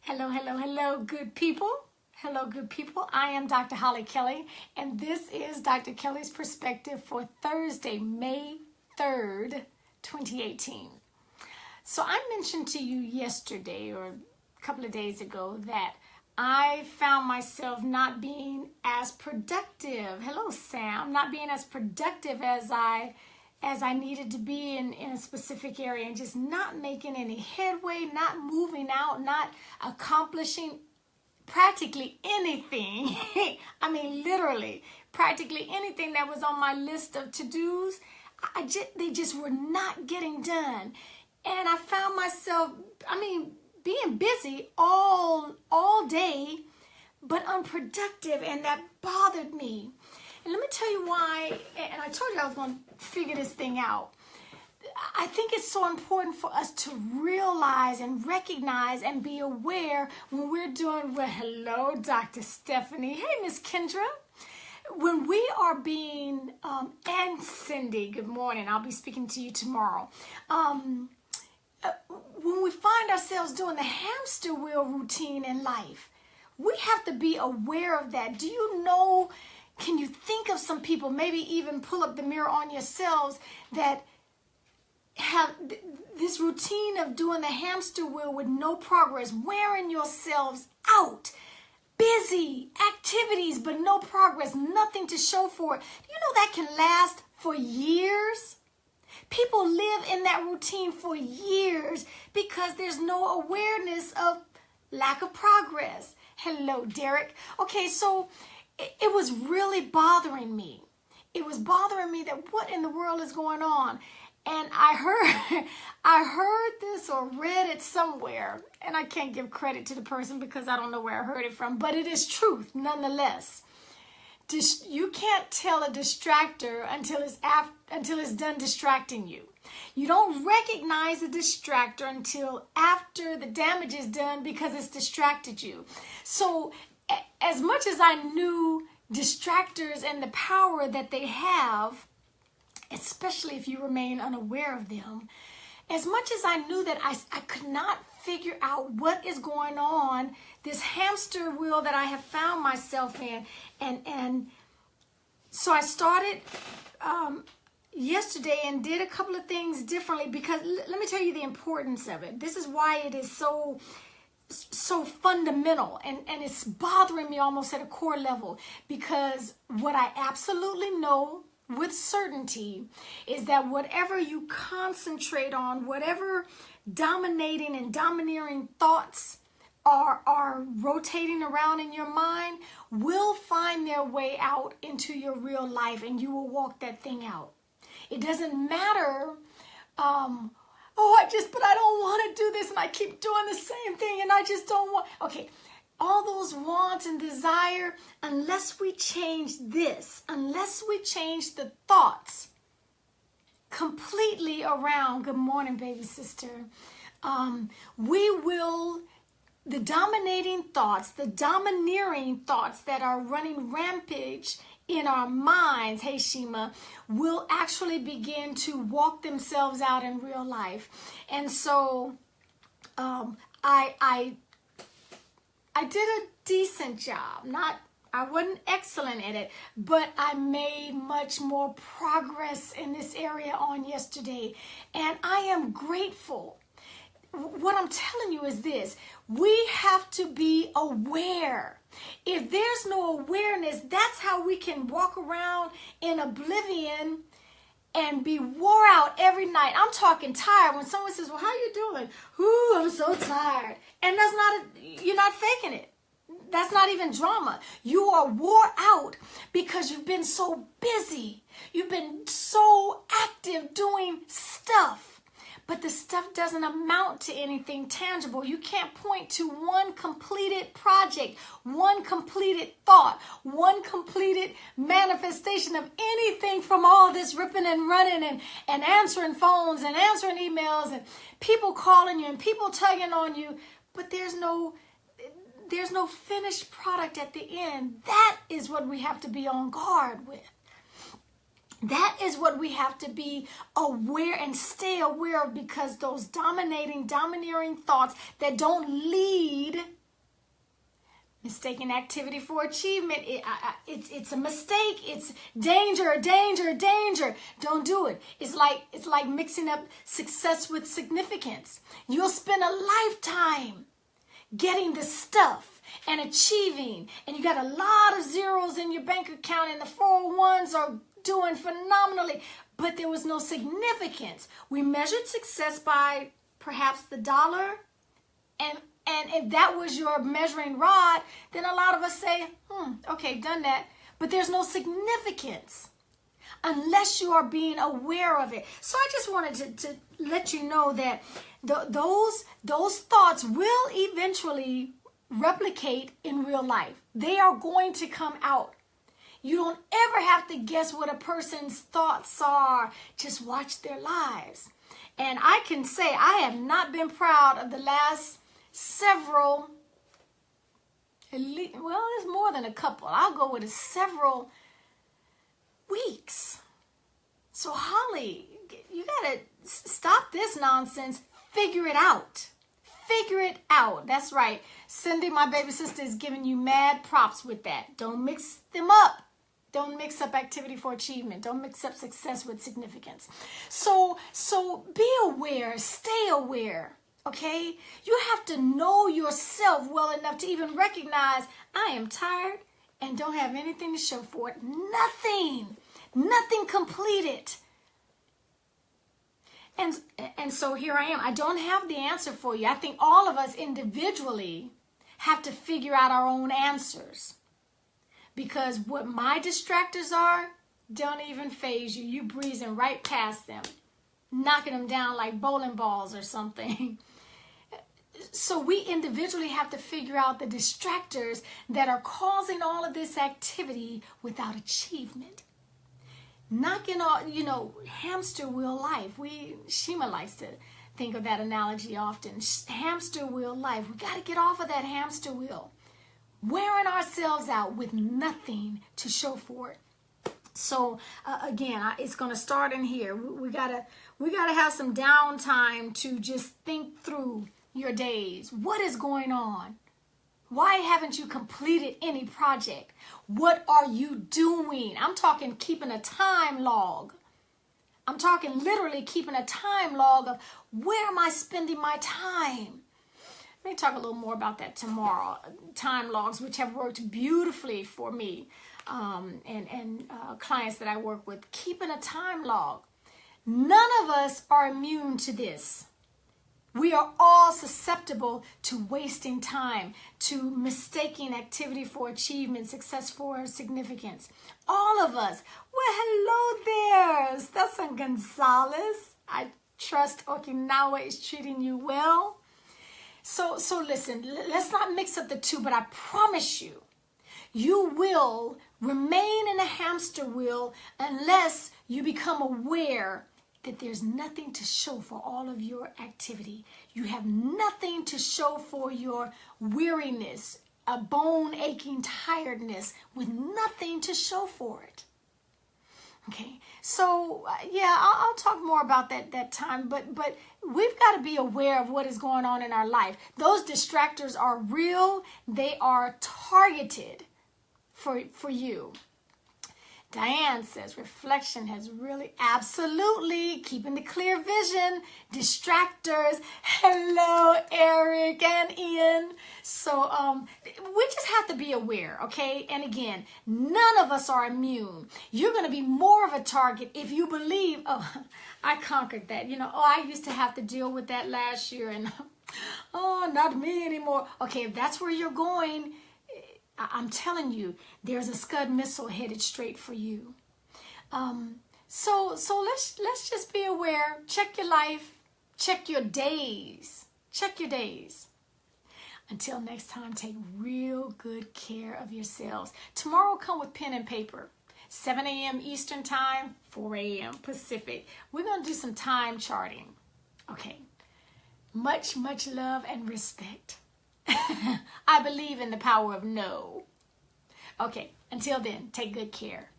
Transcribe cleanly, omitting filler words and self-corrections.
Hello, hello, hello, good people. Hello, good people. I am Dr. Hollie Kelly, and this is Dr. Kelly's Perspective for Thursday, May 3rd, 2018. So I mentioned to you yesterday or a couple of days ago that I found myself not being as productive. Hello, Sam. Not being as productive as I needed to be in a specific area, and just not making any headway, not moving out, not accomplishing practically anything. I mean, literally, practically anything that was on my list of to-dos, they just were not getting done. And I found myself, being busy all day, but unproductive, and that bothered me. And let me tell you why, and I told you I was going to figure this thing out. I think it's so important for us to realize and recognize and be aware when we're doing, well, hello, Dr. Stephanie. Hey, Miss Kendra. When we are being, and Cindy, good morning. I'll be speaking to you tomorrow. When we find ourselves doing the hamster wheel routine in life, we have to be aware of that. Do you know? Can you think of some people, maybe even pull up the mirror on yourselves, that have this routine of doing the hamster wheel with no progress, wearing yourselves out, busy activities, but no progress, nothing to show for it? You know that can last for years? People live in that routine for years because there's no awareness of lack of progress. Hello, Derek. Okay, so it was really bothering me. It was bothering me that what in the world is going on? And I heard this or read it somewhere, and I can't give credit to the person because I don't know where I heard it from, but it is truth nonetheless. You can't tell a distractor until it's done distracting you. You don't recognize a distractor until after the damage is done because it's distracted you. So as much as I knew distractors and the power that they have, especially if you remain unaware of them, as much as I knew that I could not figure out what is going on, this hamster wheel that I have found myself in, and so I started yesterday and did a couple of things differently, because let me tell you the importance of it. This is why it is so fundamental, and it's bothering me almost at a core level, because what I absolutely know with certainty is that whatever you concentrate on, whatever dominating and domineering thoughts are rotating around in your mind, will find their way out into your real life, and you will walk that thing out. It doesn't matter, but I don't want to do this, and I keep doing the same thing, and I just don't want. Okay, all those wants and desire, unless we change this, unless we change the thoughts completely around, good morning, baby sister, the dominating thoughts, the domineering thoughts that are running rampage in our minds, hey Shima, will actually begin to walk themselves out in real life. And so I did a decent job. I wasn't excellent at it, but I made much more progress in this area on yesterday, and I am grateful. What I'm telling you is this: we have to be aware. If there's no awareness, that's how we can walk around in oblivion and be wore out every night. I'm talking tired. When someone says, well, how you doing? Ooh, I'm so tired. And you're not faking it. That's not even drama. You are wore out because you've been so busy. You've been so active doing stuff. But the stuff doesn't amount to anything tangible. You can't point to one completed project, one completed thought, one completed manifestation of anything from all this ripping and running and answering phones and answering emails and people calling you and people tugging on you. But there's no finished product at the end. That is what we have to be on guard with. That is what we have to be aware and stay aware of, because those domineering thoughts that don't lead, mistaking activity for achievement, it's a mistake. It's danger, danger, danger. Don't do it. It's like mixing up success with significance. You'll spend a lifetime getting the stuff and achieving, and you got a lot of zeros in your bank account, and the 401s are doing phenomenally, but there was no significance. We measured success by perhaps the dollar, and if that was your measuring rod, then a lot of us say, okay, done that, but there's no significance unless you are being aware of it. So I just wanted to let you know that those thoughts will eventually replicate in real life. They are going to come out. You don't ever have to guess what a person's thoughts are. Just watch their lives. And I can say I have not been proud of the last several, well, it's more than a couple. I'll go with several weeks. So Holly, you got to stop this nonsense. Figure it out. Figure it out. That's right. Cindy, my baby sister, is giving you mad props with that. Don't mix them up. Don't mix up activity for achievement. Don't mix up success with significance. So be aware. Stay aware. Okay? You have to know yourself well enough to even recognize, I am tired and don't have anything to show for it. Nothing completed. And so here I am. I don't have the answer for you. I think all of us individually have to figure out our own answers. Because what my distractors are don't even faze you. You breezing right past them, knocking them down like bowling balls or something. So we individually have to figure out the distractors that are causing all of this activity without achievement. Knocking off, hamster wheel life. Shima likes to think of that analogy often. Hamster wheel life. We got to get off of that hamster wheel. Wearing ourselves out with nothing to show for it. So again, it's going to start in here. We gotta have some downtime to just think through your days. What is going on? Why haven't you completed any project? What are you doing? I'm talking keeping a time log. I'm talking literally keeping a time log of where am I spending my time? Let me talk a little more about that tomorrow. Time logs, which have worked beautifully for me and clients that I work with. Keeping a time log. None of us are immune to this. We are all susceptible to wasting time, to mistaking activity for achievement, success for significance. All of us. Well, hello there, Stetson Gonzalez. I trust Okinawa is treating you well. So listen, let's not mix up the two, but I promise you, you will remain in a hamster wheel unless you become aware that there's nothing to show for all of your activity. You have nothing to show for your weariness, a bone-aching tiredness with nothing to show for it. Okay, so yeah, I'll talk more about that time, but we've got to be aware of what is going on in our life. Those distractors are real. They are targeted for you. Diane says reflection has really, absolutely, keeping the clear vision, distractors. Hello, Eric and Ian. So we just have to be aware, okay? And again, none of us are immune. You're going to be more of a target if you believe, oh, I conquered that. I used to have to deal with that last year, and oh, not me anymore. Okay, if that's where you're going, I'm telling you, there's a Scud missile headed straight for you. So let's just be aware. Check your life. Check your days. Check your days. Until next time, take real good care of yourselves. Tomorrow, come with pen and paper. 7 a.m. Eastern Time, 4 a.m. Pacific. We're going to do some time charting. Okay. Much, much love and respect. I believe in the power of no. Okay, until then, take good care.